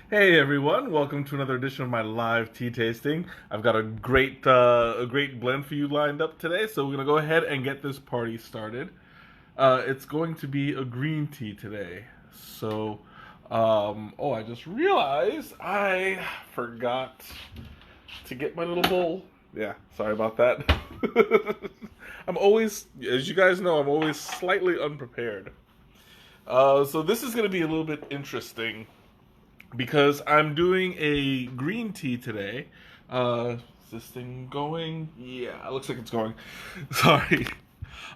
Hey everyone, welcome to another edition of my live tea tasting. I've got a great blend for you lined up today, so we're gonna go ahead and get this party started. It's going to be a green tea today. Oh, I just realized I forgot to get my little bowl. Yeah, sorry about that. I'm always, as you guys know, I'm always slightly unprepared. So this is gonna be a little bit interesting because I'm doing a green tea today. Is this thing going? Yeah, it looks like it's going. Sorry.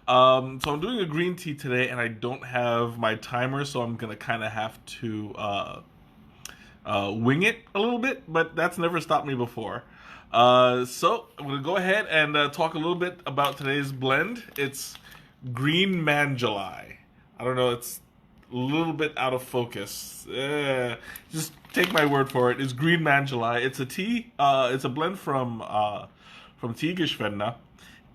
So I'm doing a green tea today, and I don't have my timer, so I'm gonna kind of have to wing it a little bit. But that's never stopped me before. So I'm gonna go ahead and talk a little bit about today's blend. It's green Manjolai. I don't know. It's a little bit out of focus. Just take my word for it. It's green Manjolai. It's a tea. It's a blend from Tea Geschwender,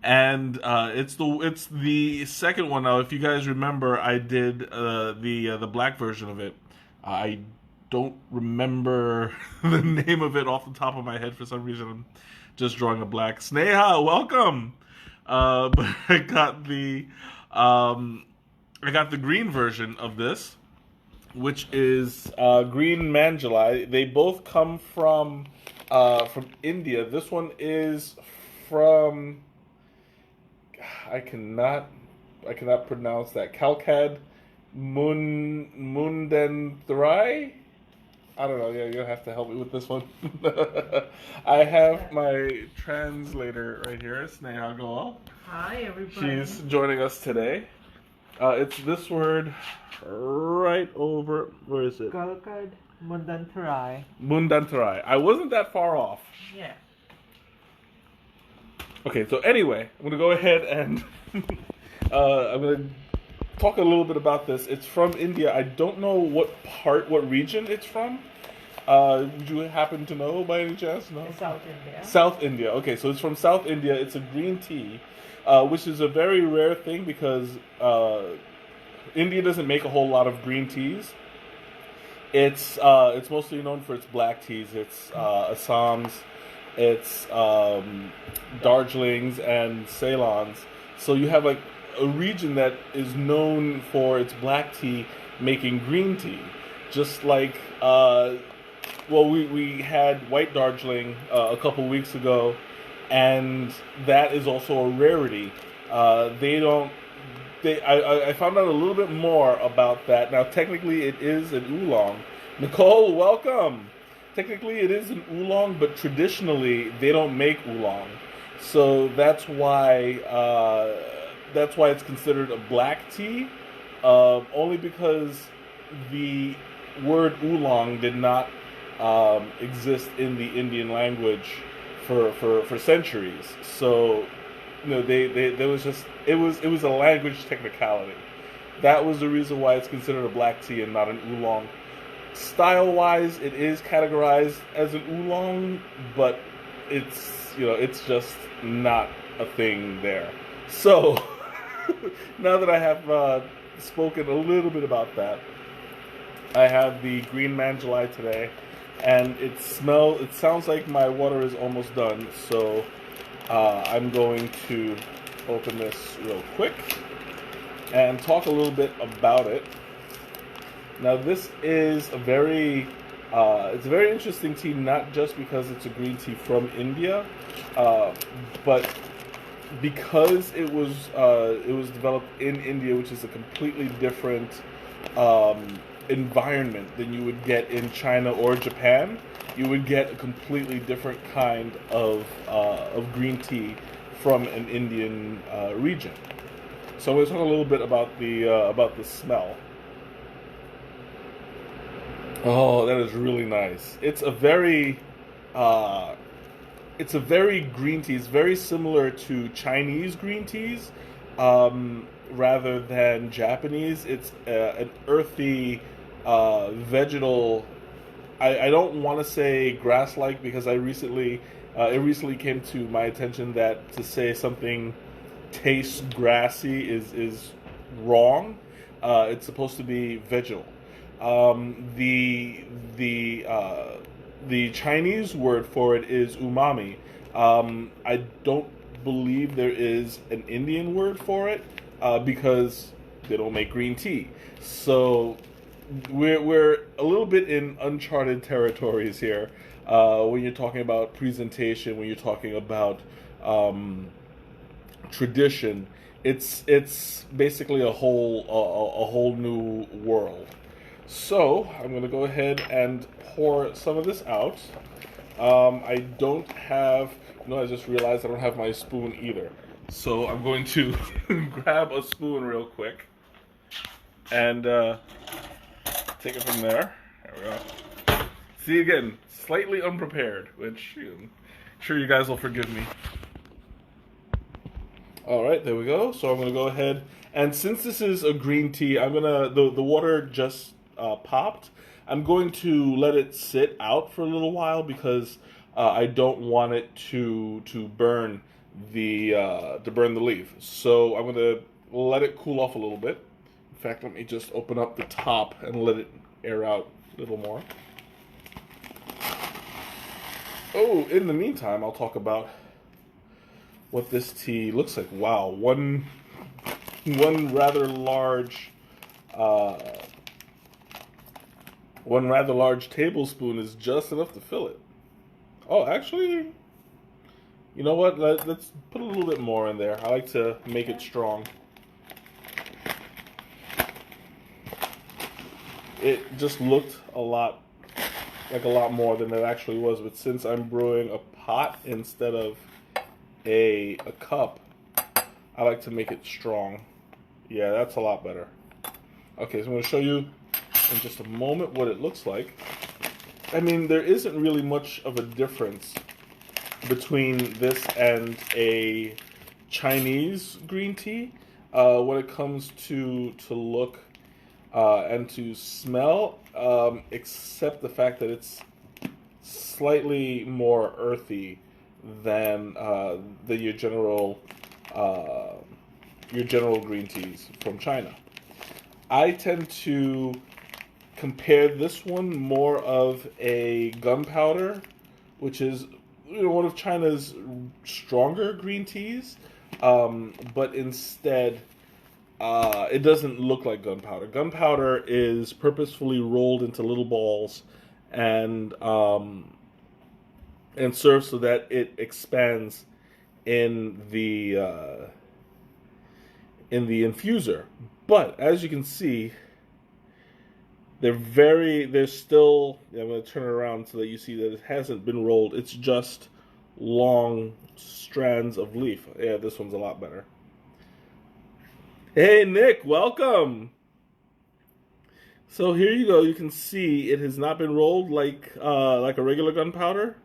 and it's the second one. Now, if you guys remember, I did the black version of it. I don't remember the name of it off the top of my head for some reason. I'm just drawing a black. Sneha, welcome. But um, I got the green version of this, which is green Manjolai. They both come from India. This one is from I cannot I cannot pronounce that. Kalkad Mundentrai. I don't know. Yeah, you'll have to help me with this one. I have my translator right here, Sneha Goal. Hi, She's everybody. joining us today. It's this word right over. Where is it? Galkad Mundantarai. Mundantarai. I wasn't that far off. Yeah. Okay, so anyway, I'm gonna go ahead and I'm gonna talk a little bit about this. It's from India. I don't know what region it's from. Would you happen to know by any chance? No. South India. South India. Okay, so it's from South India. It's a green tea, which is a very rare thing because India doesn't make a whole lot of green teas. It's mostly known for its black teas. It's Assams, it's Darjeelings and Ceylons. So you have like a region that is known for its black tea making green tea, just like we had white Darjeeling a couple weeks ago, and that is also a rarity. They don't. I found out a little bit more about that. Now, technically, it is an oolong. Nicole, welcome. Technically, it is an oolong, but traditionally, they don't make oolong. So that's why it's considered a black tea. Only because the word oolong did not exist in the Indian language for centuries. So there was just it was a language technicality. That was the reason why it's considered a black tea and not an oolong. Style wise, it is categorized as an oolong, but it's just not a thing there. So now that I have spoken a little bit about that, I have the green Manjolai today, and it sounds like my water is almost done. So I'm going to open this real quick and talk a little bit about it. Now, this is it's a very interesting tea, not just because it's a green tea from India, but because it was developed in India, which is a completely different environment than you would get in China or Japan. You would get a completely different kind of green tea from an Indian region. So I'm going to talk a little bit about the smell. Oh, that is really nice. It's a very green tea. It's very similar to Chinese green teas, rather than Japanese. It's an earthy, vegetal. I don't want to say grass-like because it recently came to my attention that to say something tastes grassy is wrong. It's supposed to be vegetal. The Chinese word for it is umami. I don't believe there is an Indian word for it because they don't make green tea. So we're a little bit in uncharted territories here when you're talking about presentation, when you're talking about tradition. It's basically a whole new world. So I'm going to go ahead and pour some of this out. I don't have. I just realized I don't have my spoon either. So I'm going to grab a spoon real quick and take it from there. There we go. See, again, slightly unprepared, which I'm sure you guys will forgive me. All right, there we go. So I'm going to go ahead, and since this is a green tea, I'm gonna the water just popped. I'm going to let it sit out for a little while because I don't want it to burn the leaf. So I'm going to let it cool off a little bit. In fact, let me just open up the top and let it air out a little more. Oh, in the meantime, I'll talk about what this tea looks like. Wow, one rather large tablespoon is just enough to fill it. Oh, actually, you know what? Let's put a little bit more in there. I like to make it strong. It just looked a lot more than it actually was, but since I'm brewing a pot instead of a cup, I like to make it strong. Yeah, that's a lot better. Okay, so I'm going to show you in just a moment what it looks like. I mean, there isn't really much of a difference between this and a Chinese green tea when it comes to look and to smell, except the fact that it's slightly more earthy than your general green teas from China. I tend to compare this one more of a gunpowder, which is one of China's stronger green teas, but instead it doesn't look like gunpowder. Gunpowder is purposefully rolled into little balls and served so that it expands in the infuser. But as you can see, they're still, I'm going to turn it around so that you see that it hasn't been rolled. It's just long strands of leaf. Yeah, this one's a lot better. Hey, Nick, welcome. So here you go. You can see it has not been rolled like a regular gunpowder,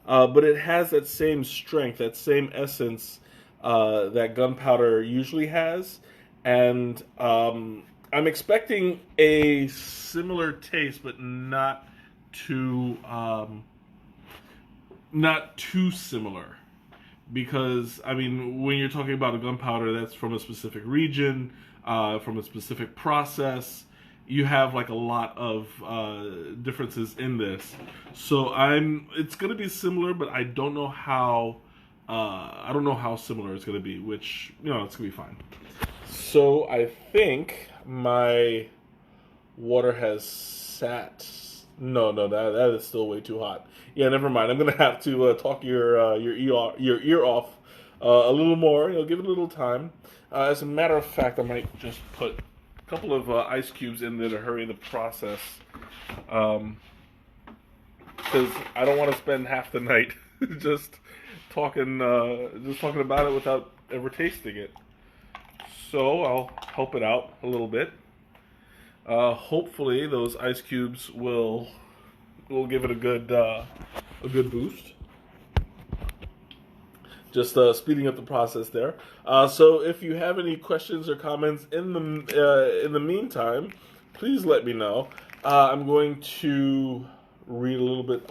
but it has that same strength, that same essence that gunpowder usually has. And I'm expecting a similar taste, but not too similar. Because, I mean, when you're talking about a gunpowder that's from a specific region, from a specific process, you have like a lot of differences in this. So it's going to be similar, but I don't know how similar it's going to be, which, it's going to be fine. So I think my water has sat. No, that is still way too hot. Yeah, never mind. I'm gonna have to talk your ear off a little more. Give it a little time. As a matter of fact, I might just put a couple of ice cubes in there to hurry the process, because I don't want to spend half the night just talking about it without ever tasting it. So I'll help it out a little bit. Hopefully, those ice cubes will give it a good boost. Just speeding up the process there. So if you have any questions or comments in the meantime, please let me know. I'm going to read a little bit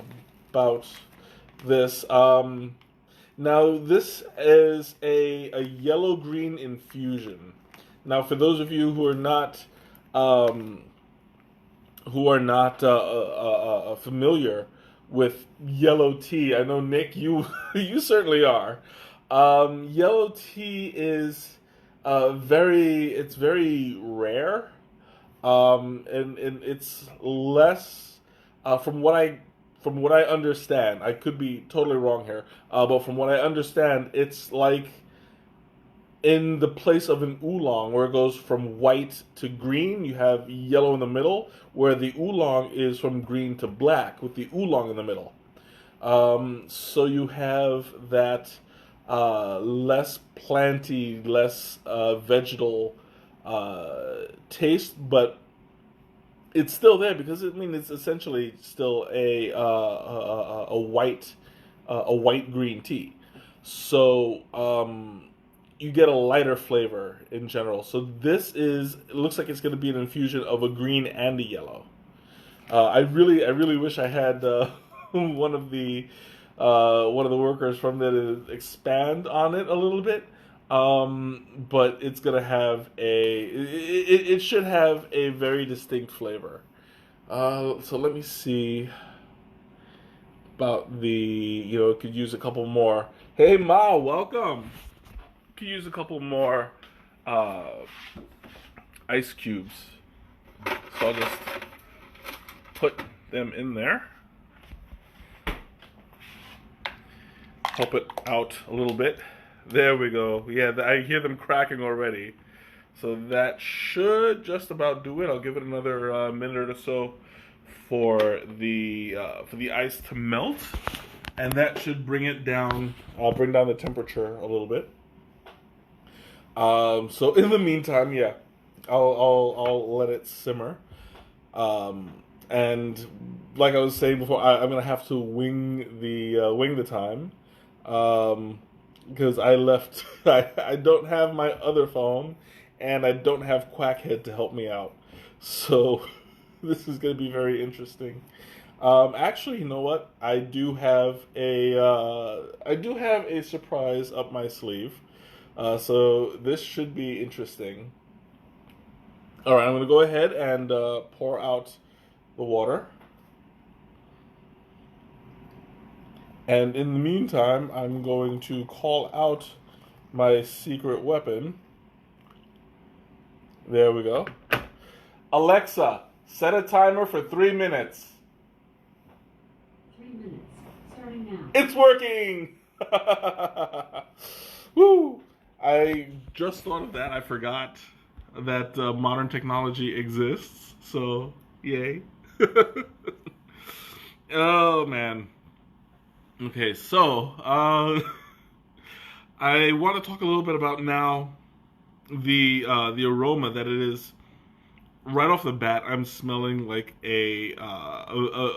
about this. Now, this is a yellow-green infusion. Now, for those of you who are not who are not familiar with yellow tea, I know Nick, you you certainly are. Yellow tea is it's very rare, and it's less from what I understand. I could be totally wrong here, but from what I understand, it's like in the place of an oolong, where it goes from white to green, you have yellow in the middle, where the oolong is from green to black, with the oolong in the middle. So you have that less planty, less vegetal taste, but it's still there because it's essentially still a white green tea. So you get a lighter flavor in general. So it looks like it's going to be an infusion of a green and a yellow. I really wish I had one of the workers from there to expand on it a little bit. But it's gonna have it should have a very distinct flavor. So let me see about could use a couple more. Hey Ma, welcome. Could use a couple more ice cubes. So I'll just put them in there. Help it out a little bit. There we go. Yeah, I hear them cracking already. So that should just about do it. I'll give it another minute or so for the ice to melt, and that should bring it down. I'll bring down the temperature a little bit. So in the meantime, yeah, I'll let it simmer. And like I was saying before, I'm gonna have to wing the time. Because I left, I don't have my other phone, and I don't have Quackhead to help me out. So this is going to be very interesting. Actually, you know what? I do have a surprise up my sleeve. So this should be interesting. All right, I'm going to go ahead and pour out the water. And in the meantime, I'm going to call out my secret weapon. There we go. Alexa, set a timer for 3 minutes. 3 minutes, starting now. It's working! Woo! I just thought of that. I forgot that modern technology exists. So, yay. Oh, man. Okay, so I want to talk a little bit about now the aroma that it is. Right off the bat, I'm smelling like a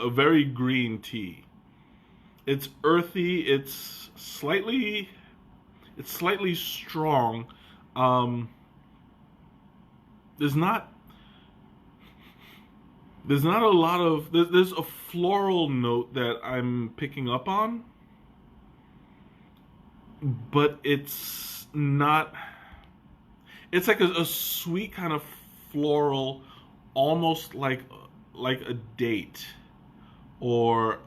very green tea. It's earthy. It's slightly strong. There's not a lot of there's a floral note that I'm picking up on, but it's not. It's like a sweet kind of floral, almost like a date or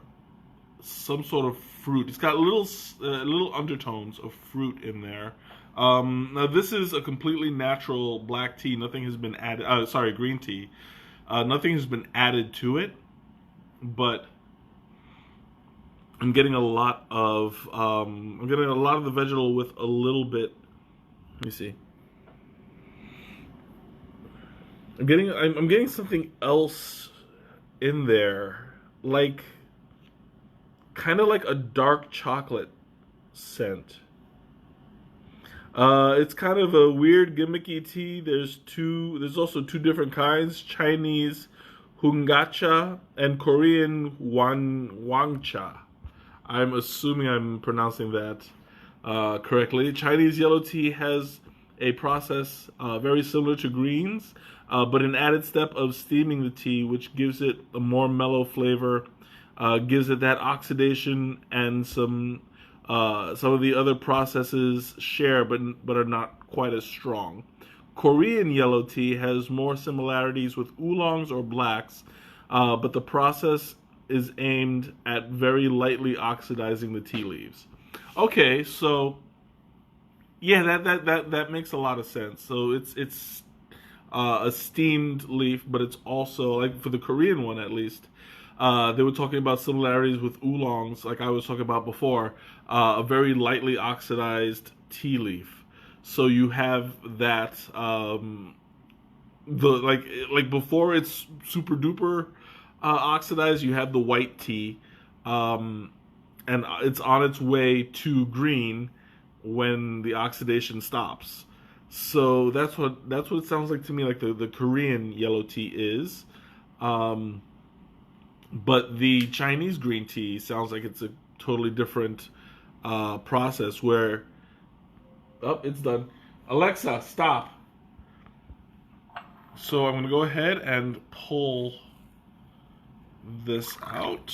some sort of fruit. It's got little undertones of fruit in there. Now this is a completely natural black tea. Nothing has been added. Green tea. Nothing has been added to it, but I'm getting a lot of the vegetable with a little bit. Let me see. I'm getting something else in there, like kind of like a dark chocolate scent. It's kind of a weird gimmicky tea. There's also two different kinds: Chinese Hungacha and Korean Wangcha. I'm assuming I'm pronouncing that correctly. Chinese yellow tea has a process very similar to greens, but an added step of steaming the tea, which gives it a more mellow flavor, gives it that oxidation and some of the other processes share, but are not quite as strong. Korean yellow tea has more similarities with oolongs or blacks, but the process is aimed at very lightly oxidizing the tea leaves. Okay, so yeah, that makes a lot of sense. So it's a steamed leaf, but it's also, like for the Korean one at least, they were talking about similarities with oolongs, like I was talking about before, a very lightly oxidized tea leaf. So you have that, the like before it's super duper oxidized, you have the white tea, and it's on its way to green when the oxidation stops. So that's what it sounds like to me, like the Korean yellow tea is. Um, but the Chinese green tea sounds like it's a totally different process where, oh, it's done. Alexa, stop. So I'm going to go ahead and pull this out.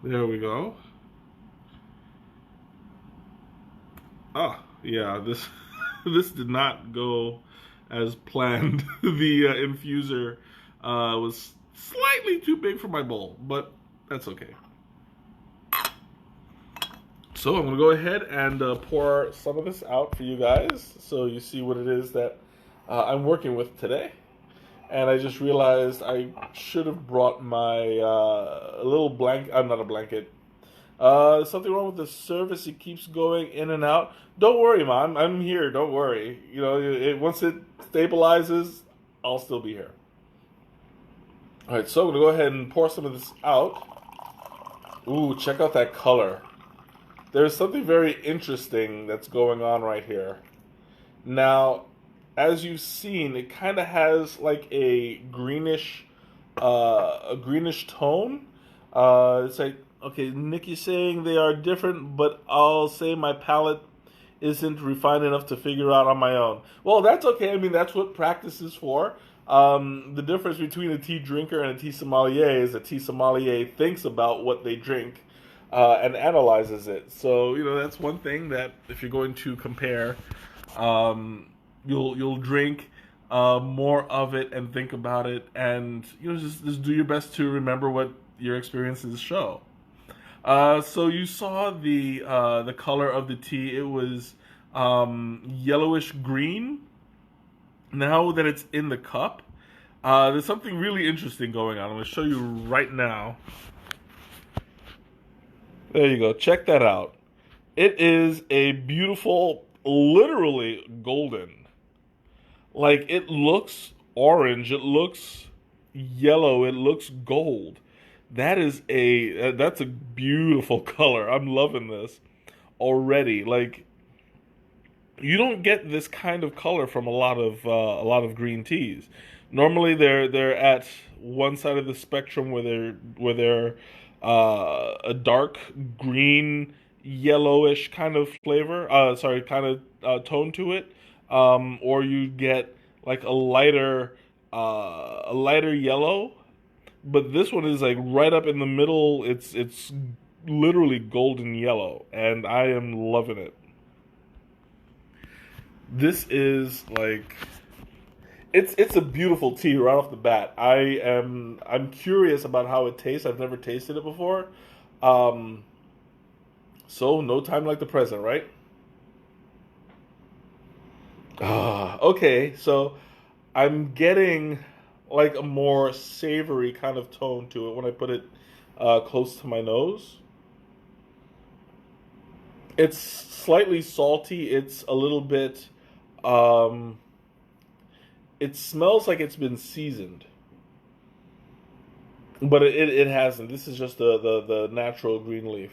There we go. Ah, yeah, this this did not go as planned. The infuser was slightly too big for my bowl, but that's okay. So I'm going to go ahead and pour some of this out for you guys so you see what it is that I'm working with today. And I just realized I should have brought my little blanket. I'm not a blanket. Something wrong with the service. It keeps going in and out. Don't worry, Mom. I'm here. Don't worry. You know, once it stabilizes, I'll still be here. All right, so I'm going to go ahead and pour some of this out. Ooh, check out that color. There's something very interesting that's going on right here. Now, as you've seen, it kind of has like a greenish tone. It's like, okay, Nikki's saying they are different, but I'll say my palate isn't refined enough to figure out on my own. Well, that's okay. I mean, that's what practice is for. The difference between a tea drinker and a tea sommelier is a tea sommelier thinks about what they drink and analyzes it. So, you know, that's one thing that if you're going to compare, you'll drink more of it and think about it, and you know, just do your best to remember what your experiences show. So you saw the color of the tea. It was yellowish green. Now that it's in the cup, there's something really interesting going on. I'm going to show you right now. There you go. Check that out. It is a beautiful, literally golden. Like, it looks orange. It looks yellow. It looks gold. That's a beautiful color. I'm loving this already. Like, you don't get this kind of color from a lot of green teas. Normally, they're at one side of the spectrum where they're a dark green, yellowish kind of flavor. Kind of tone to it, or you get like a lighter yellow. But this one is like right up in the middle. It's literally golden yellow, and I am loving it. This is like it's a beautiful tea right off the bat. I'm curious about how it tastes. I've never tasted it before. So no time like the present, right? Okay, so I'm getting like a more savory kind of tone to it when I put it close to my nose. It's slightly salty. It's a little bit. It smells like it's been seasoned, but it hasn't. This is just the natural green leaf.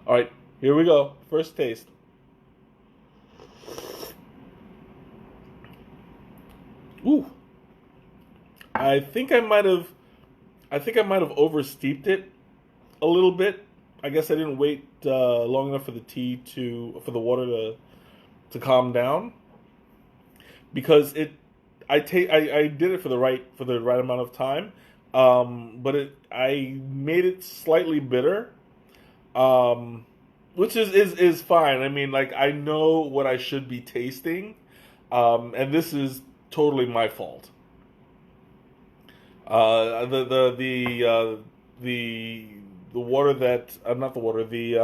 All right, here we go. First taste. Ooh. I think I might have oversteeped it a little bit. I guess I didn't wait long enough for the water to calm down, because I did it for the right amount of time, but I made it slightly bitter, which is fine. I mean, like, I know what I should be tasting, and this is totally my fault. The water that not the water the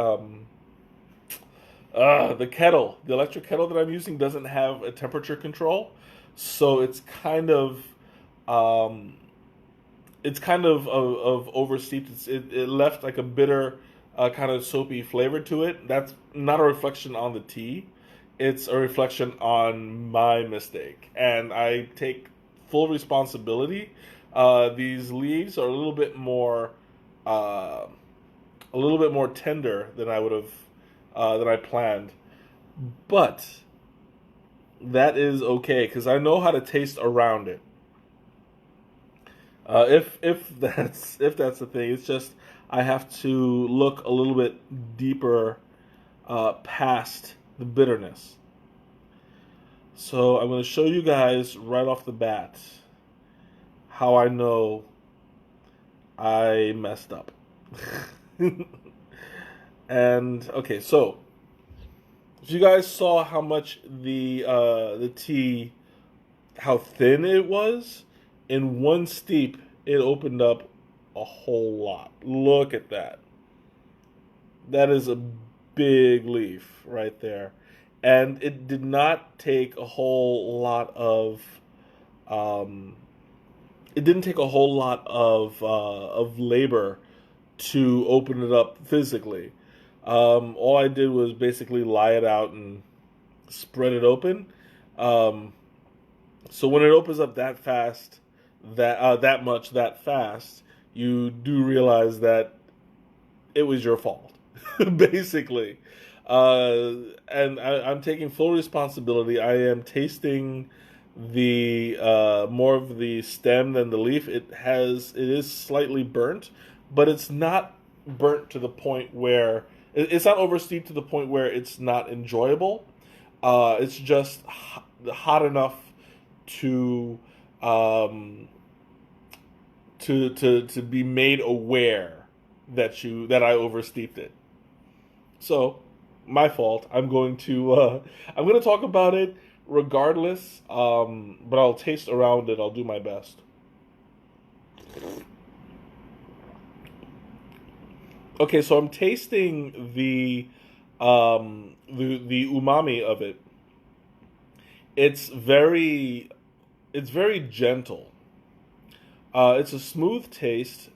kettle, the electric kettle that I'm using doesn't have a temperature control, so um, it's kind of oversteeped. It left like a bitter, kind of soapy flavor to it. That's not a reflection on the tea. It's a reflection on my mistake, and I take full responsibility. These leaves are uh, a little bit more tender than I would have than I planned, but that is okay because I know how to taste around it. If that's the thing, it's just I have to look a little bit deeper past the bitterness. So I'm going to show you guys right off the bat how I know I messed up. And okay, so if you guys saw how much the tea, how thin it was, in one steep it opened up a whole lot. Look at that. That is a big leaf right there. And it did not take a whole lot of it didn't take a whole lot of labor to open it up physically. All I did was basically lie it out and spread it open. So when it opens up that fast, that fast, you do realize that it was your fault, basically. And I'm taking full responsibility. I am tasting the more of the stem than the leaf. It is slightly burnt, but it's not burnt to the point where it's not oversteeped to the point where it's not enjoyable. It's just hot enough to to be made aware that I oversteeped it. So, my fault. I'm going to talk about it regardless. But I'll taste around it. I'll do my best. Okay, so I'm tasting the umami of it. It's very gentle. It's a smooth taste.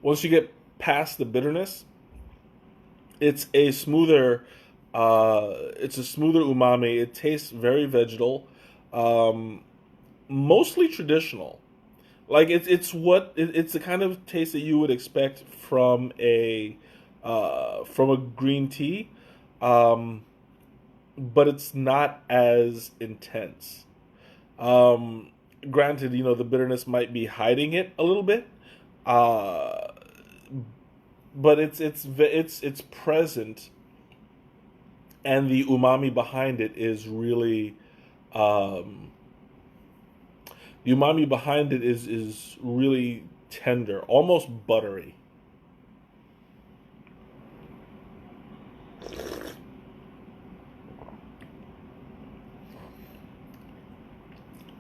Once you get past the bitterness, it's a smoother umami. It tastes very vegetal, mostly traditional. Like it's the kind of taste that you would expect from a green tea, but it's not as intense. Granted, the bitterness might be hiding it a little bit, but it's present, and the umami behind it is really is really tender, almost buttery.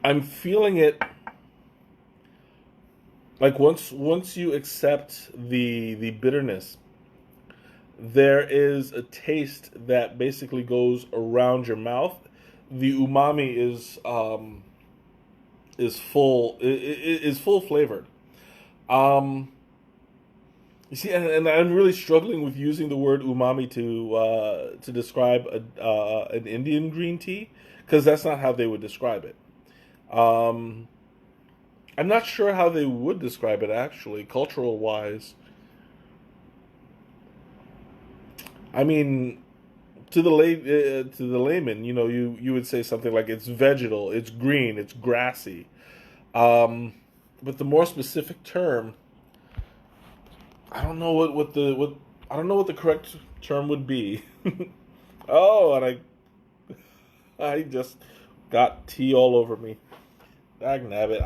I'm feeling it like once you accept the bitterness, there is a taste that basically goes around your mouth. The umami is full flavored. You see, and I'm really struggling with using the word umami to describe an Indian green tea, because that's not how they would describe it. I'm not sure how they would describe it actually, cultural wise. I mean, to the layman, you would say something like it's vegetal, it's green, it's grassy. But the more specific term, I don't know I don't know what the correct term would be. Oh, and I just got tea all over me. Dagnabbit.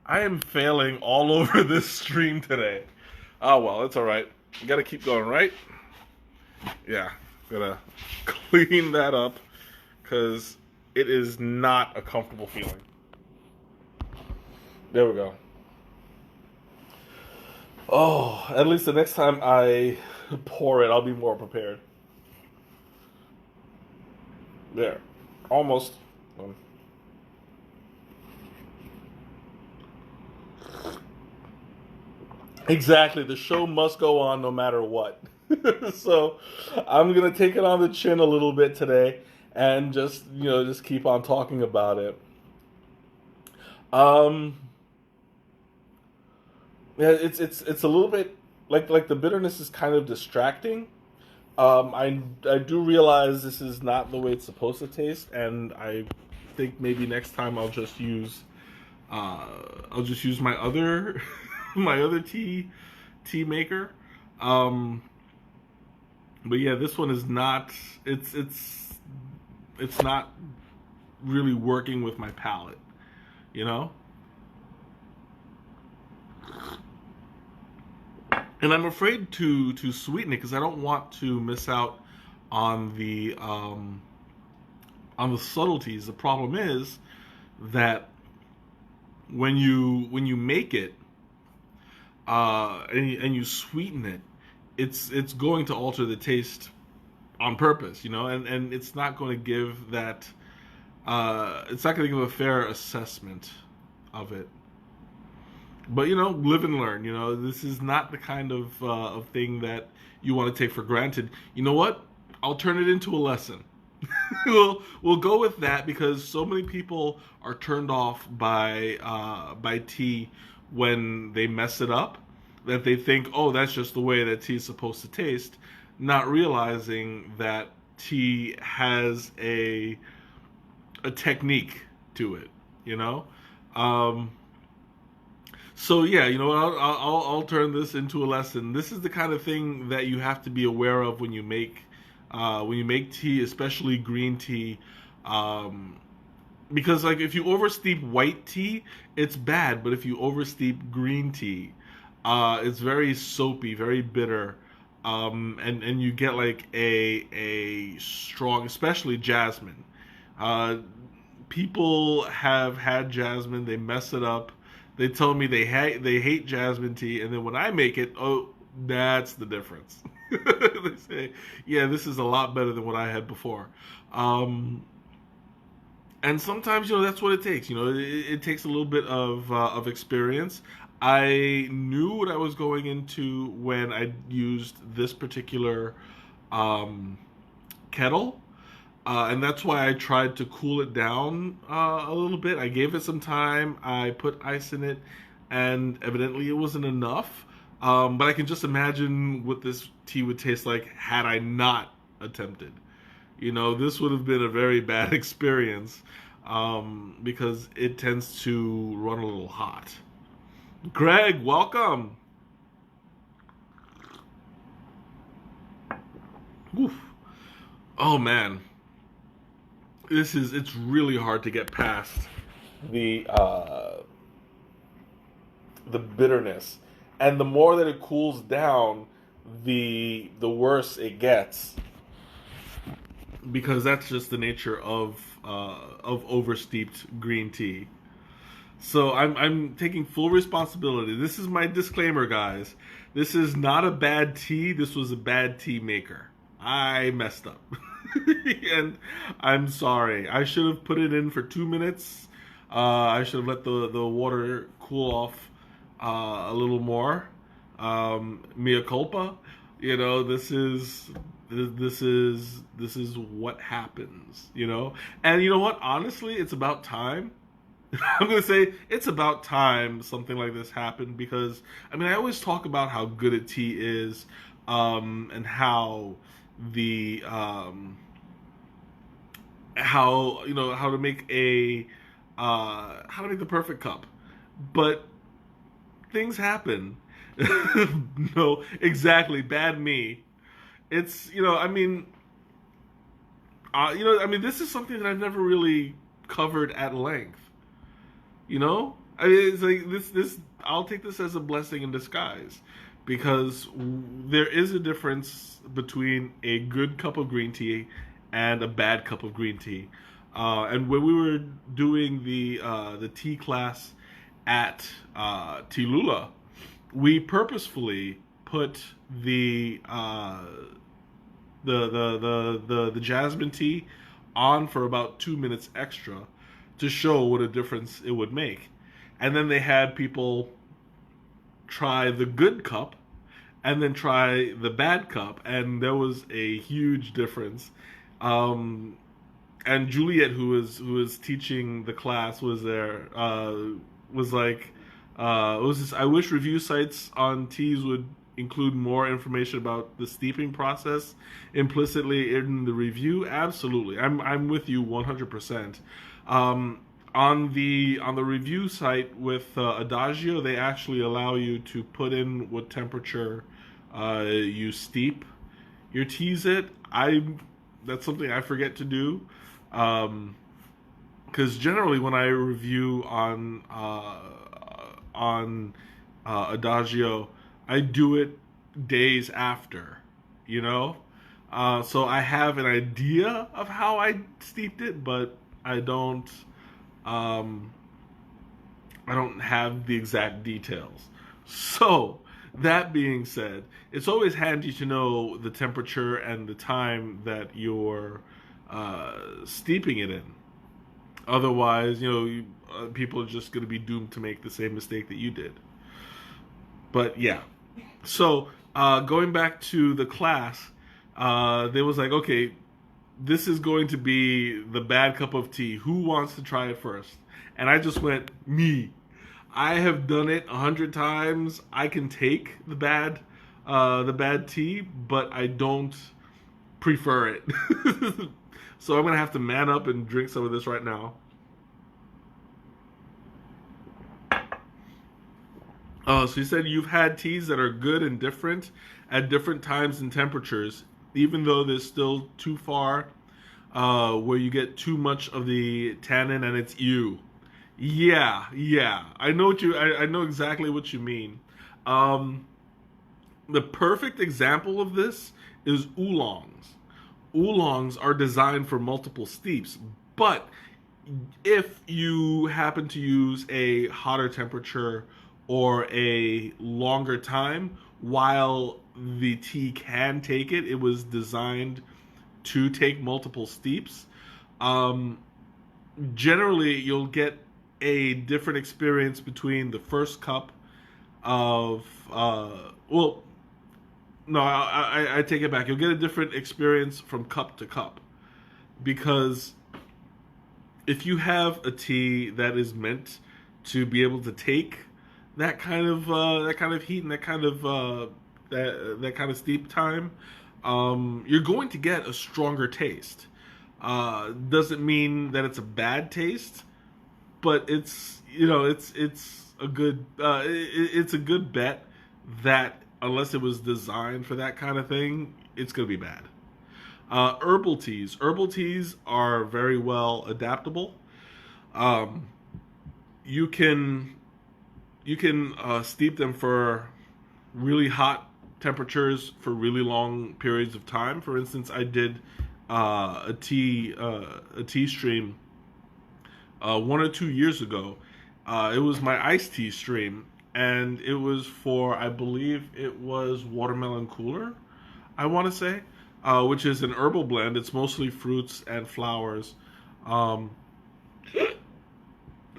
I am failing all over this stream today. Oh well, it's alright. You gotta keep going, right? Yeah, gotta clean that up, because it is not a comfortable feeling. There we go. Oh, at least the next time I pour it, I'll be more prepared. There. Almost. Exactly. The show must go on no matter what. So I'm going to take it on the chin a little bit today and just keep on talking about it. Um, yeah, it's a little bit like the bitterness is kind of distracting. I do realize this is not the way it's supposed to taste, and I think maybe next time I'll just use my other my other tea maker. But yeah, this one is not. It's not really working with my palate, you know. And I'm afraid to sweeten it because I don't want to miss out on the subtleties. The problem is that when you make it and you sweeten it, it's going to alter the taste on purpose, you know, and it's not going to give that it's not going to give a fair assessment of it. But you know, live and learn. You know, this is not the kind of thing that you want to take for granted. You know what? I'll turn it into a lesson. We'll go with that because so many people are turned off by tea when they mess it up that they think, oh, that's just the way that tea is supposed to taste, not realizing that tea has a technique to it. You know. So yeah, you know what? I'll turn this into a lesson. This is the kind of thing that you have to be aware of when you make tea, especially green tea, because like if you oversteep white tea, it's bad. But if you oversteep green tea, it's very soapy, very bitter, and you get like a strong, especially jasmine. People have had jasmine, they mess it up. They tell me they hate jasmine tea, and then when I make it, oh, that's the difference. They say, yeah, this is a lot better than what I had before. And sometimes, you know, that's what it takes. You know, it takes a little bit of experience. I knew what I was going into when I used this particular kettle. And that's why I tried to cool it down a little bit. I gave it some time. I put ice in it, and evidently it wasn't enough. But I can just imagine what this tea would taste like had I not attempted. You know, this would have been a very bad experience because it tends to run a little hot. Greg, welcome. Oof. Oh man. It's really hard to get past the bitterness, and the more that it cools down, the worse it gets, because that's just the nature of oversteeped green tea. So I'm taking full responsibility. This is my disclaimer, guys. This is not a bad tea. This was a bad tea maker. I messed up. And I'm sorry. I should have put it in for 2 minutes. I should have let the water cool off a little more. Mea culpa. You know, this is what happens. You know, and you know what? Honestly, it's about time. I'm gonna say it's about time something like this happened, because I mean I always talk about how good a tea is, and how the how you know how to make the perfect cup, but things happen. No, exactly, bad me. It's I mean this is something that I've never really covered at length. You know, I mean, it's like this. I'll take this as a blessing in disguise, because there is a difference between a good cup of green tea and a bad cup of green tea. And when we were doing the tea class at Tilula, we purposefully put the jasmine tea on for about 2 minutes extra to show what a difference it would make. And then they had people try the good cup and then try the bad cup, and there was a huge difference. And Juliet, who was teaching the class, was there. Was like, it was this, I wish review sites on teas would include more information about the steeping process implicitly in the review. Absolutely, I'm with you 100%. On the review site with Adagio, they actually allow you to put in what temperature you steep your teas at. That's something I forget to do, because generally when I review on Adagio, I do it days after, you know. So I have an idea of how I steeped it, but I don't have the exact details. So that being said, it's always handy to know the temperature and the time that you're steeping it in. Otherwise, people are just going to be doomed to make the same mistake that you did. But yeah. So going back to the class, they was like, okay, this is going to be the bad cup of tea. Who wants to try it first? And I just went, me. I have done it 100 times. I can take the bad tea, but I don't prefer it. So I'm gonna have to man up and drink some of this right now. So you said you've had teas that are good and different at different times and temperatures, even though there's still too far where you get too much of the tannin and it's you. Yeah. I know exactly what you mean. The perfect example of this is oolongs. Oolongs are designed for multiple steeps, but if you happen to use a hotter temperature or a longer time, while the tea can take it, it was designed to take multiple steeps. Generally, you'll get a different experience between the first cup of I take it back. You'll get a different experience from cup to cup, because if you have a tea that is meant to be able to take that kind of heat and that kind of steep time, you're going to get a stronger taste. Doesn't mean that it's a bad taste, but it's a good bet that unless it was designed for that kind of thing, it's going to be bad. Herbal teas are very well adaptable. You can steep them for really hot temperatures for really long periods of time. For instance, I did a tea stream 1 or 2 years ago. It was my iced tea stream, and it was for, I believe it was watermelon cooler, I want to say, which is an herbal blend. It's mostly fruits and flowers.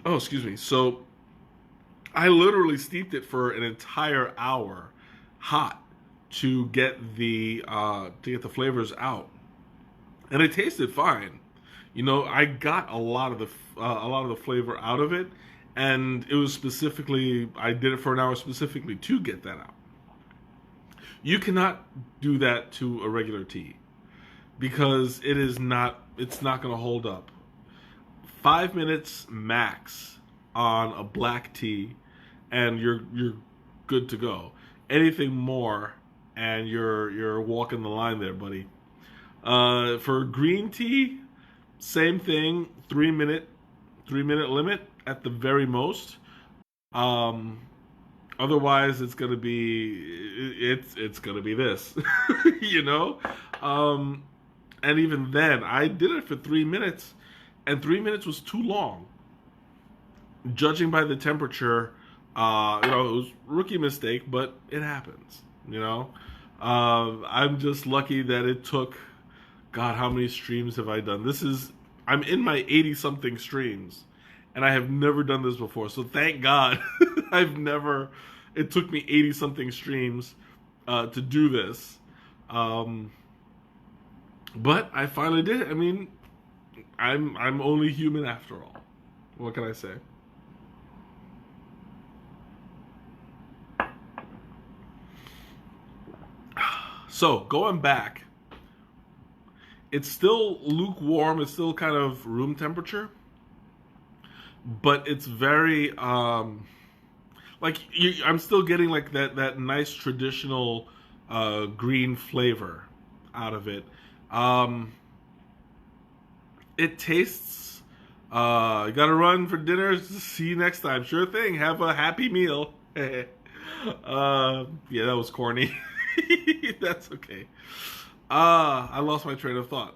Excuse me. So I literally steeped it for an entire hour, hot, to get the flavors out, and it tasted fine. I got a lot of the flavor out of it, and it was specifically, I did it for an hour specifically to get that out. You cannot do that to a regular tea, because it's not going to hold up. 5 minutes max on a black tea, and you're good to go. Anything more, and you're walking the line there, buddy. For green tea, same thing. 3 minute limit at the very most. Otherwise, it's gonna be this, And even then, I did it for 3 minutes, and 3 minutes was too long. judging by the temperature, it was rookie mistake, but it happens. I'm just lucky that it took. God, how many streams have I done? I'm in my 80 something streams, and I have never done this before. So thank God, It took me 80 something streams to do this, but I finally did it. I mean, I'm only human after all. What can I say? So going back, it's still lukewarm. It's still kind of room temperature, but it's very I'm still getting like that nice traditional green flavor out of it. It tastes. You gotta run for dinner. See you next time. Sure thing. Have a happy meal. Yeah, that was corny. That's okay. I lost my train of thought.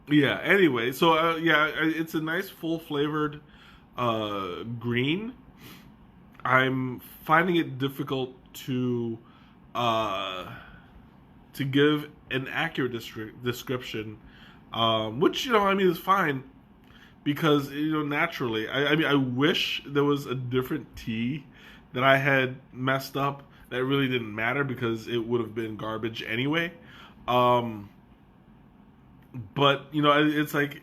Yeah. Anyway, so it's a nice full flavored green. I'm finding it difficult to give an accurate description, which is fine because naturally, I wish there was a different tea that I had messed up that really didn't matter because it would have been garbage anyway. But it's like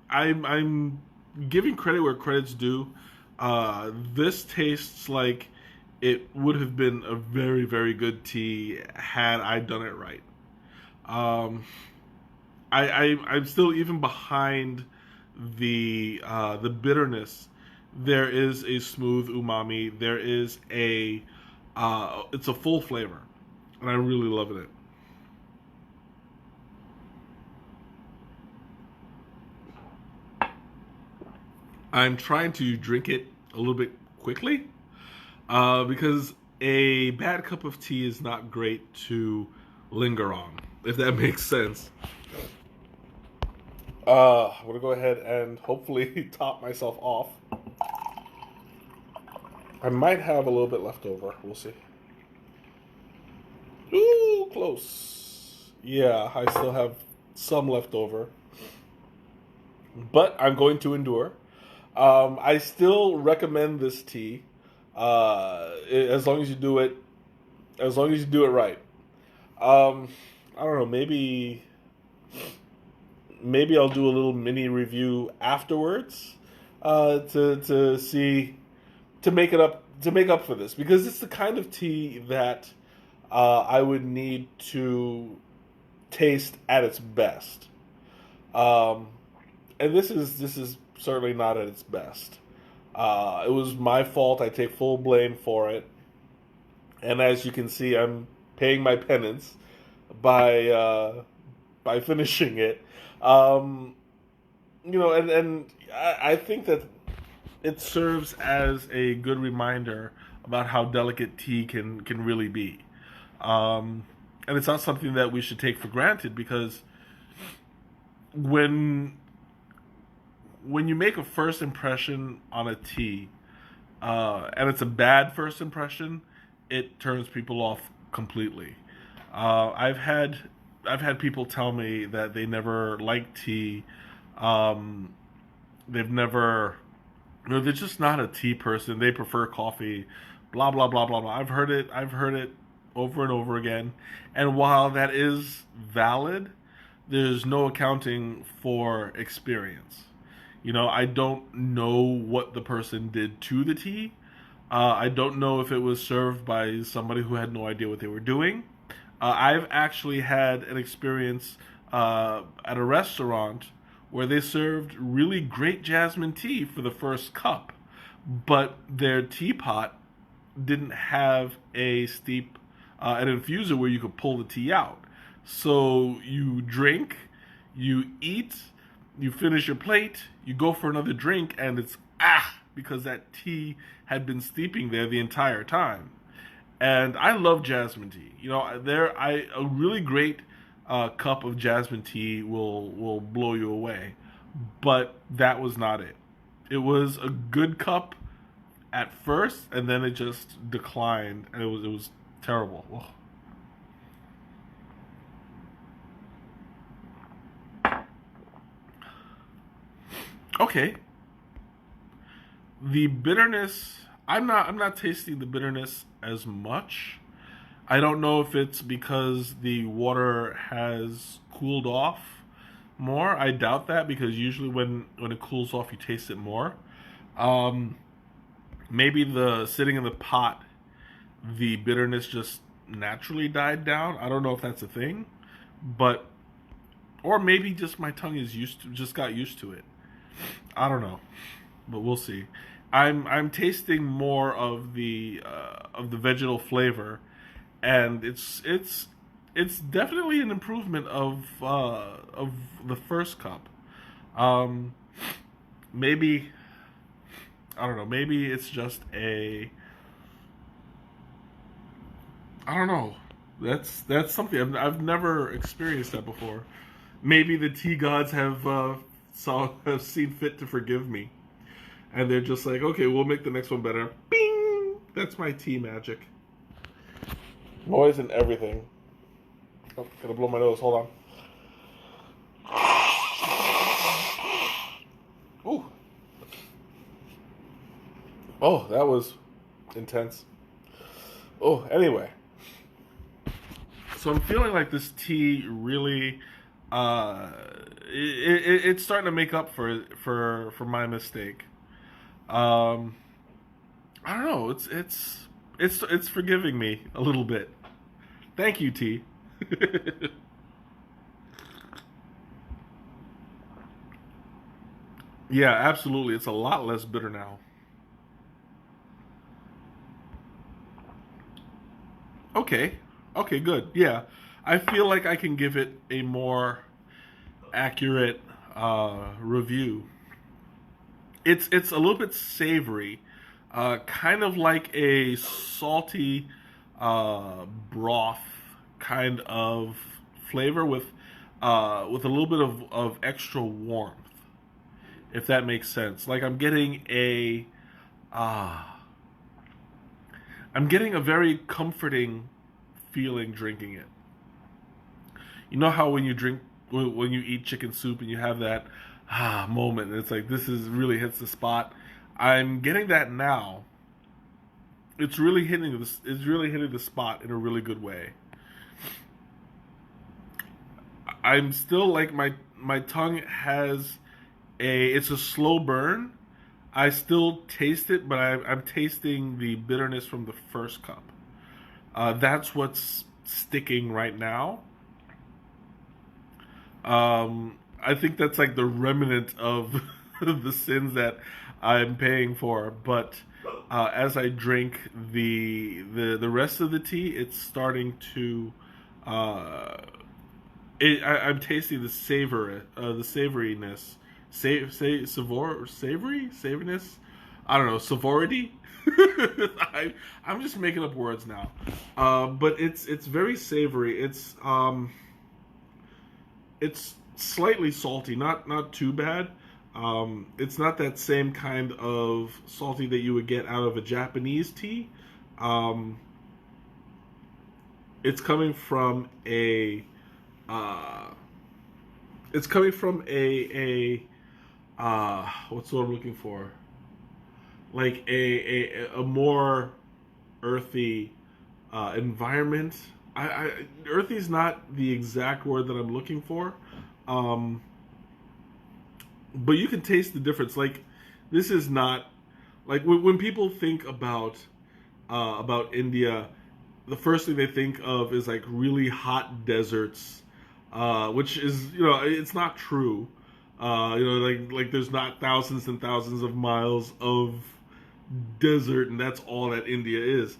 I'm giving credit where credit's due. This tastes like it would have been a very, very good tea had I done it right. I'm still even behind the bitterness. There is a smooth umami. There is it's a full flavor, and I'm really loving it. I'm trying to drink it a little bit quickly because a bad cup of tea is not great to linger on, if that makes sense. I'm going to go ahead and hopefully top myself off. I might have a little bit left over. We'll see. Ooh, close. Yeah, I still have some left over. But I'm going to endure. I still recommend this tea, as long as you do it, right. I don't know. Maybe I'll do a little mini review afterwards, to see to make up for this, because it's the kind of tea that I would need to taste at its best. And this is certainly not at its best. It was my fault. I take full blame for it. And as you can see, I'm paying my penance by finishing it. And I think that it serves as a good reminder about how delicate tea can really be. And it's not something that we should take for granted, because when you make a first impression on a tea, and it's a bad first impression, it turns people off completely. I've had people tell me that they never liked tea. They've never, they're just not a tea person. They prefer coffee. Blah blah blah blah blah. I've heard it over and over again. And while that is valid, there's no accounting for experience. I don't know what the person did to the tea. I don't know if it was served by somebody who had no idea what they were doing. I've actually had an experience at a restaurant where they served really great jasmine tea for the first cup, but their teapot didn't have an infuser where you could pull the tea out. So you drink, you eat, you finish your plate, you go for another drink, and it's because that tea had been steeping there the entire time. And I love jasmine tea. A really great cup of jasmine tea will blow you away. but that was not it. It was a good cup at first, and then it just declined, and it was terrible. Ugh. Okay. The bitterness, I'm not tasting the bitterness as much. I don't know if it's because the water has cooled off more. I doubt that, because usually when it cools off, you taste it more. Um, Maybe the sitting in the pot, the bitterness just naturally died down. I don't know if that's a thing, but or maybe just my tongue is just got used to it. I don't know, but we'll see. I'm tasting more of the vegetal flavor, and it's definitely an improvement of the first cup. Um, Maybe, I don't know. Maybe it's just I don't know. That's something I've never experienced that before. Maybe the tea gods have seen fit to forgive me, and they're just like, okay, we'll make the next one better. Bing! That's my tea magic. Noise and everything. Oh, gotta blow my nose. Hold on. Ooh. Oh, that was intense. Oh, anyway. So I'm feeling like this tea really, it's starting to make up for my mistake. Um, I don't know. It's forgiving me a little bit. Thank you, tea. Yeah, absolutely. It's a lot less bitter now. Okay. Okay, good. Yeah. I feel like I can give it a more accurate review. It's a little bit savory, kind of like a salty broth kind of flavor with a little bit of extra warmth, if that makes sense. Like uh, I'm getting a very comforting feeling drinking it. You know how when you eat chicken soup and you have that moment, and it's like this is really hits the spot. I'm getting that now. It's really hitting the spot in a really good way. I'm still like my tongue has it's a slow burn. I still taste it, but I'm tasting the bitterness from the first cup. That's what's sticking right now. I think that's like the remnant of the sins that I'm paying for. But as I drink the rest of the tea, it's starting to. Uh, I'm tasting the savoriness, savoriness. I don't know, savority. I'm just making up words now, but it's very savory. It's slightly salty, not too bad. It's not that same kind of salty that you would get out of a Japanese tea. Um, it's coming from a uh, it's coming from a what's what I'm looking for? Like a more earthy environment. Earthy is not the exact word that I'm looking for, um, but you can taste the difference. Like this is not like when people think about India, the first thing they think of is like really hot deserts, which is it's not true. Like there's not thousands and thousands of miles of desert, and that's all that India is.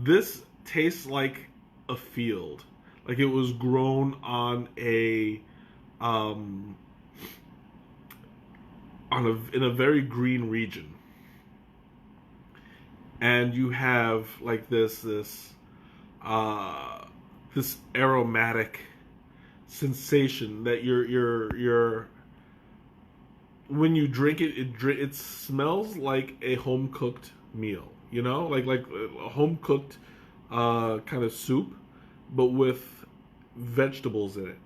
This tastes like a field, like it was grown um, in a very green region, and you have like uh, this aromatic sensation that you're when you drink it, it smells like a home cooked meal. You know, like a home cooked kind of soup, but with vegetables in it.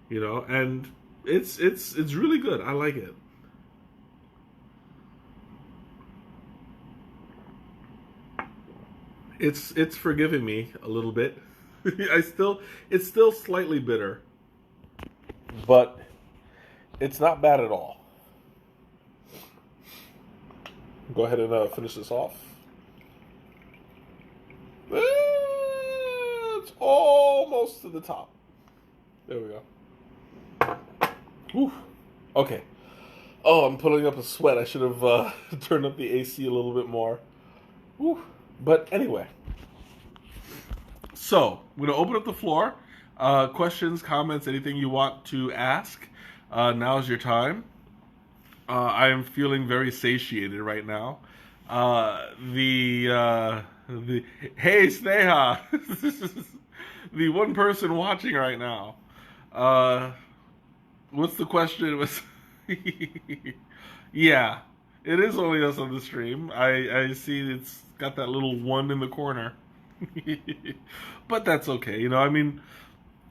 You know, and it's really good. I like it. It's forgiving me a little bit. It's still slightly bitter, but it's not bad at all. Go ahead and finish this off. It's almost to the top. There we go. Whew. Okay. Oh, I'm putting up a sweat. I should have turned up the AC a little bit more. Whew. But anyway. So, I'm going to open up the floor. Questions, comments, anything you want to ask. Now's your time. I am feeling very satiated right now. Hey Sneha, this is the one person watching right now. What's the question? Yeah, it is only us on the stream. I see it's got that little one in the corner, but that's okay. You know, I mean,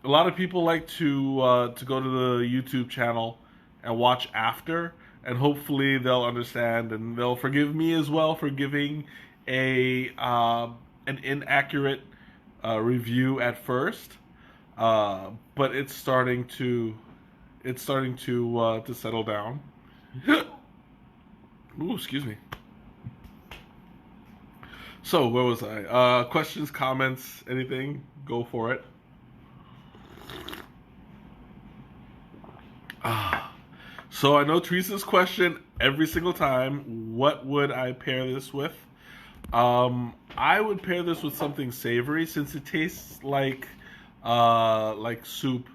a lot of people like to go to the YouTube channel and watch after. And hopefully they'll understand and they'll forgive me as well for giving an inaccurate review at first, but it's starting to settle down. Ooh, excuse me. So where was I? Questions, comments, anything? Go for it. So I know Teresa's question every single time, what would I pair this with? I would pair this with something savory since it tastes like soup.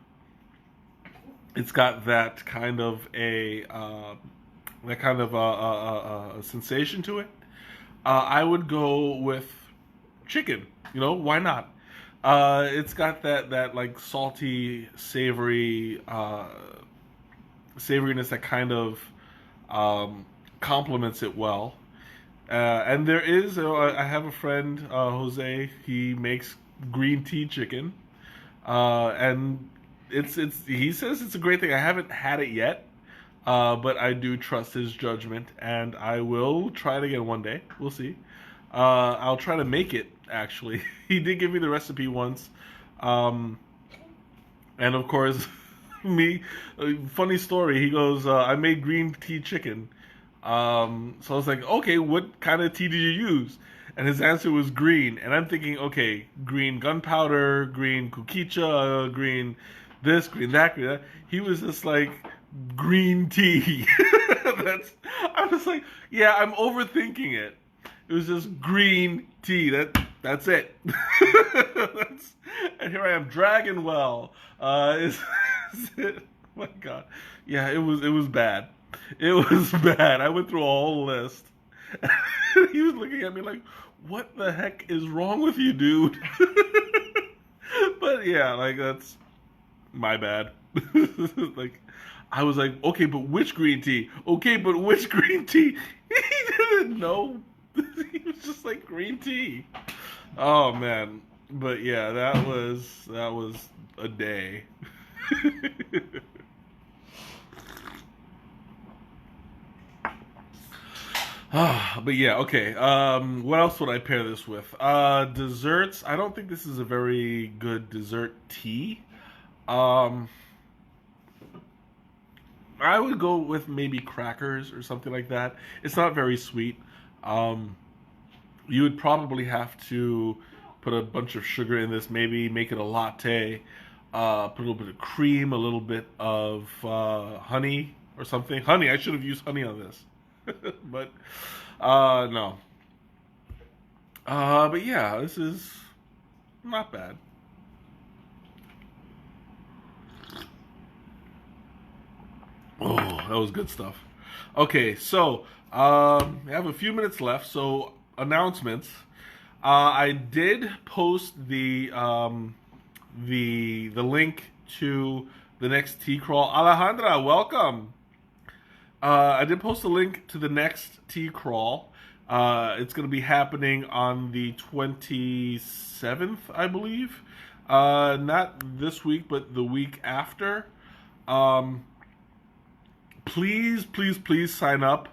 It's got that kind of a sensation to it. I would go with chicken. You know, why not? It's got that like salty, savory savoriness that kind of complements it well. And there is, I have a friend, Jose. He makes green tea chicken, and he says it's a great thing. I haven't had it yet, but I do trust his judgment, and I will try it again one day. We'll see. I'll try to make it. Actually, he did give me the recipe once, and of course. Funny story. He goes, I made green tea chicken. So I was like, okay, what kind of tea did you use? And his answer was green. And I'm thinking, okay, green gunpowder, green kukicha, green this, green that, green that. He was just like, green tea. I was like, yeah, I'm overthinking it. It was just green tea. That's it. And here I am, Dragon Well. Is it? Oh my God. Yeah, it was bad. It was bad. I went through a whole list. He was looking at me like, what the heck is wrong with you, dude? But yeah, like that's my bad. Like I was like, okay, but which green tea? Okay, but which green tea? He didn't know. He was just like green tea. Oh man. But yeah, that was a day. But yeah, okay. What else would I pair this with? Desserts. I don't think this is a very good dessert tea. I would go with maybe crackers or something like that. It's not very sweet. You would probably have to put a bunch of sugar in this, maybe make it a latte, put a little bit of cream, a little bit of honey or something. Honey, I should have used honey on this. But, no. But yeah, this is not bad. Oh, that was good stuff. Okay, so I have a few minutes left. So announcements. I did post the link to the next tea crawl. Alejandra, welcome. I did post a link to the next tea crawl. It's going to be happening on the 27th, I believe. Not this week, but the week after. Please, please, please sign up.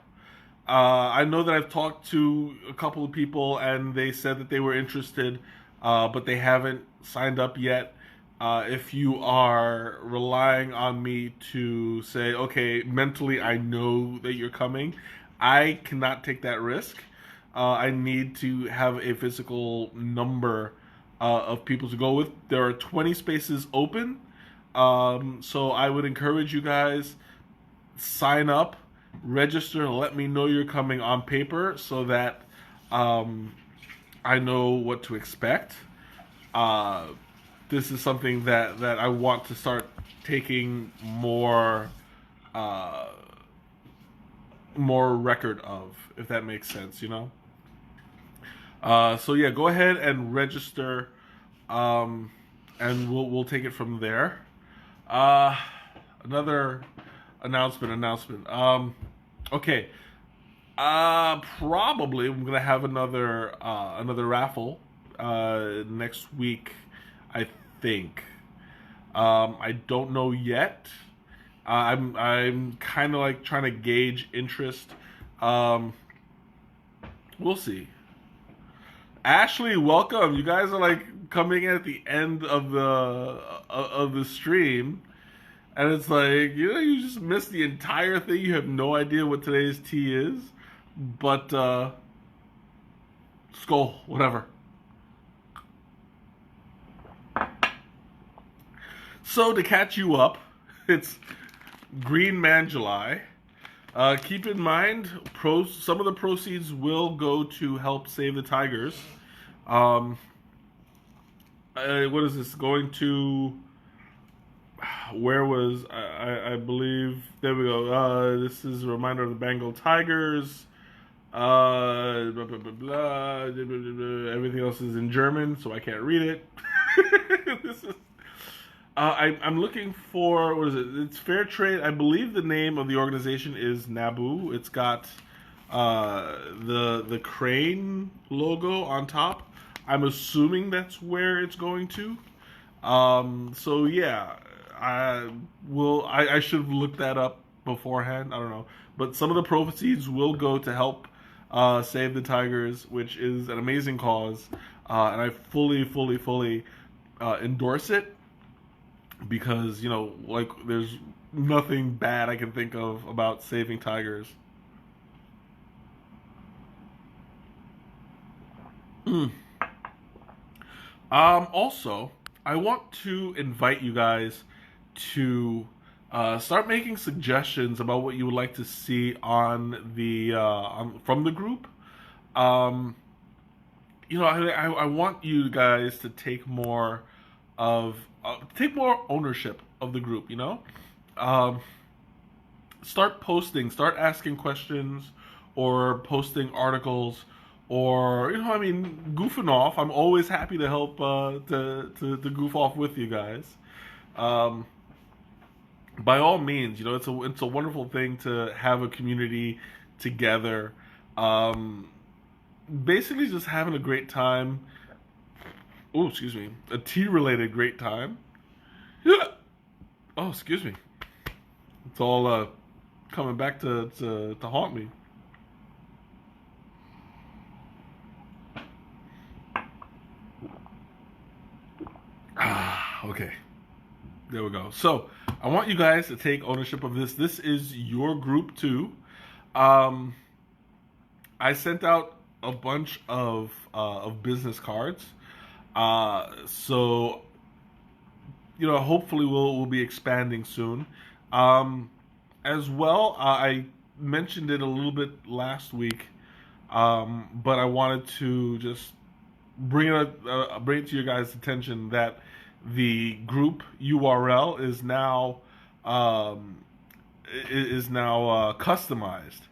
I know that I've talked to a couple of people and they said that they were interested, but they haven't signed up yet. If you are relying on me to say, okay, mentally I know that you're coming, I cannot take that risk. I need to have a physical number of people to go with. There are 20 spaces open, so I would encourage you guys, sign up, register, let me know you're coming on paper so that I know what to expect. This is something that I want to start taking more record of, if that makes sense, you know? So yeah, go ahead and register, and we'll take it from there. Another announcement. Okay. Probably I'm gonna have another raffle next week, I think. I don't know yet. I'm kind of like trying to gauge interest. We'll see. Ashley, welcome. You guys are like coming at the end of the stream, and it's like, you know, you just missed the entire thing. You have no idea what today's tea is, but skull, whatever. So to catch you up, it's green Manjolai. Keep in mind, some of the proceeds will go to help save the tigers. What is this going to? Where was I believe? There we go. This is a reminder of the Bengal Tigers. Blah, blah, blah, blah. Everything else is in German, so I can't read it. This is. I'm looking for, what is it? It's Fair Trade. I believe the name of the organization is NABU. It's got the crane logo on top. I'm assuming that's where it's going to. So yeah, I should have looked that up beforehand. I don't know, but some of the proceeds will go to help save the tigers, which is an amazing cause, and I fully endorse it. Because, you know, like, there's nothing bad I can think of about saving tigers. Also, I want to invite you guys to start making suggestions about what you would like to see on the from the group. You know, I want you guys to take more ownership of the group, you know? Start posting, start asking questions, or posting articles, or, you know, I mean, goofing off. I'm always happy to help to goof off with you guys. By all means, you know, it's a wonderful thing to have a community together. Basically just having a great time. Oh, excuse me. A tea-related great time. Oh, excuse me. It's all coming back to haunt me. Okay. There we go. So, I want you guys to take ownership of this. This is your group too. I sent out a bunch of business cards. So, you know, hopefully we'll be expanding soon. As well, I mentioned it a little bit last week, but I wanted to just bring it to your guys' attention that the group URL is now customized.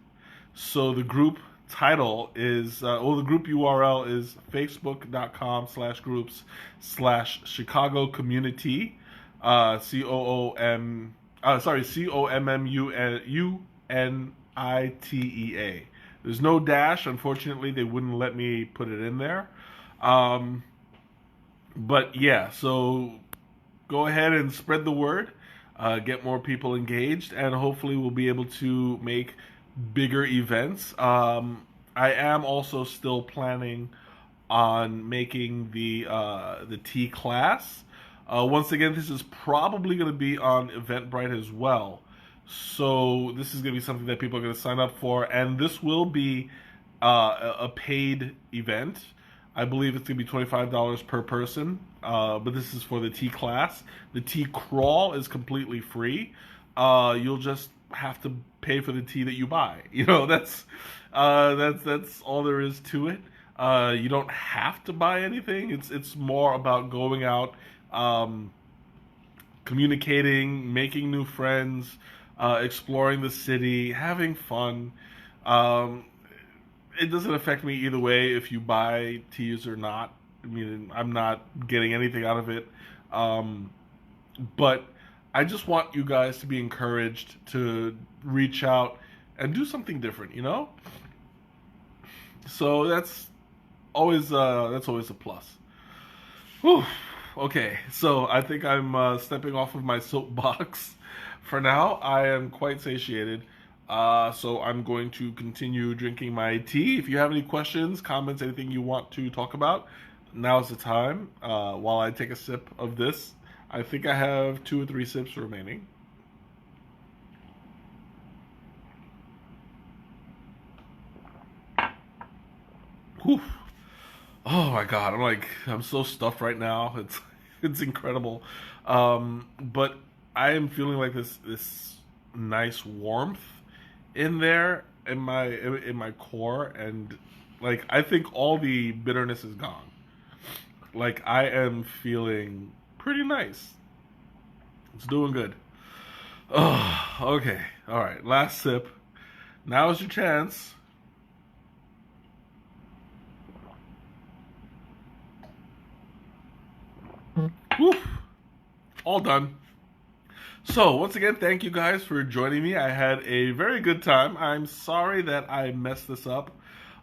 So the group title is, the group URL is facebook.com/groups/Chicago Communi-Tea, COMMUNITEA. Nitea. There's no dash. Unfortunately, they wouldn't let me put it in there. But yeah, so go ahead and spread the word, get more people engaged, and hopefully we'll be able to make bigger events. I am also still planning on making the tea class. Once again, this is probably going to be on Eventbrite as well. So this is going to be something that people are going to sign up for, and this will be a paid event. I believe it's going to be $25 per person, but this is for the tea class. The tea crawl is completely free. You'll just have to pay for the tea that you buy. You know, that's all there is to it. You don't have to buy anything. It's more about going out, communicating, making new friends, exploring the city, having fun. It doesn't affect me either way if you buy teas or not. I mean, I'm not getting anything out of it. But I just want you guys to be encouraged to reach out and do something different, you know? So that's always a plus. Whew. Okay, so I think I'm stepping off of my soapbox for now. I am quite satiated. So I'm going to continue drinking my tea. If you have any questions, comments, anything you want to talk about, now's the time. While I take a sip of this, I think I have 2 or 3 sips remaining. Whew. Oh my God, I'm so stuffed right now. It's incredible. But I am feeling like this nice warmth in there in my core, and like I think all the bitterness is gone. Like I am feeling pretty nice. It's doing good. Oh, okay. All right. Last sip. Now is your chance. Whew. All done. So, once again, thank you guys for joining me. I had a very good time. I'm sorry that I messed this up.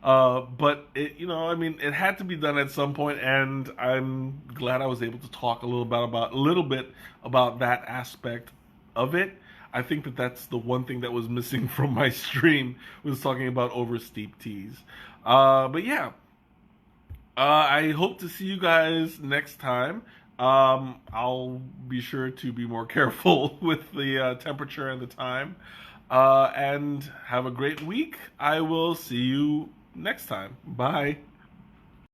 But, it had to be done at some point, and I'm glad I was able to talk a little bit about that aspect of it. I think that's the one thing that was missing from my stream, was talking about oversteep teas. But yeah, I hope to see you guys next time. I'll be sure to be more careful with the temperature and the time. And have a great week. I will see you next time. Bye.